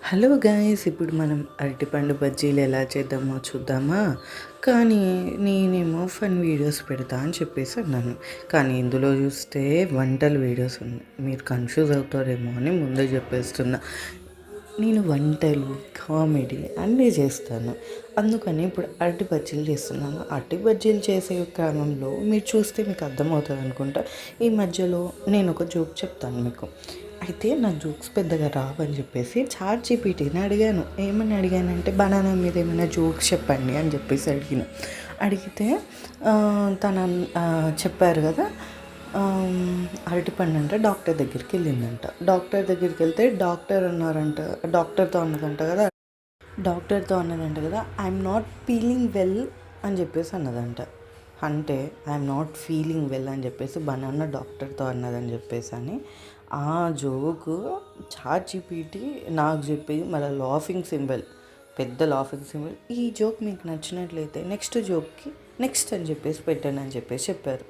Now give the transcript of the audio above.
Hello guys, ఇప్పుడు మనం అరటిపండు బజ్జీలు ఎలా చేద్దామో చూద్దామా? కానీ నేనేమో ఫన్ వీడియోస్ పెడతా అని చెప్పేసి అన్నాను. కానీ ఇందులో చూస్తే వంటల వీడియోస్ ఉన్నాయి. మీరు కన్ఫ్యూజ్ అవుతారేమో అని ముందే చెప్పేస్తున్నా. నేను వంటలు, కామెడీ అన్నీ చేస్తాను. అందుకని ఇప్పుడు అరటి బజ్జీలు చేస్తున్నాను. అరటి బజ్జీలు చేసే క్రమంలో మీరు చూస్తే మీకు అర్థమవుతుంది అనుకుంటా. ఈ మధ్యలో నేను ఒక జోక్ చెప్తాను మీకు. అయితే నాకు జోక్స్ పెద్దగా రావని చెప్పేసి చాట్ జీపీటీని అడిగాను. ఏమని అడిగానంటే బనానా మీద ఏమైనా జోక్స్ చెప్పండి అని చెప్పేసి అడిగితే తను చెప్పారు కదా, అరటిపండు అంటే డాక్టర్ దగ్గరికి వెళ్ళిందంట. డాక్టర్ దగ్గరికి వెళ్తే డాక్టర్తో అన్నదంట కదా, ఐఎమ్ నాట్ ఫీలింగ్ వెల్ అని చెప్పేసి అన్నదంట. అంటే ఐఎమ్ నాట్ ఫీలింగ్ వెల్ అని చెప్పేసి బనానా డాక్టర్తో అన్నదని చెప్పేసి అని ఆ జోకు చాట్ జీపీటీ నాకు చెప్పి మళ్ళీ లాఫింగ్ సింబల్, పెద్ద లాఫింగ్ సింబల్, ఈ జోక్ మీకు నచ్చినట్లయితే నెక్స్ట్ జోక్కి నెక్స్ట్ అని చెప్పేసి పెట్టండి అని చెప్పేసి చెప్పారు.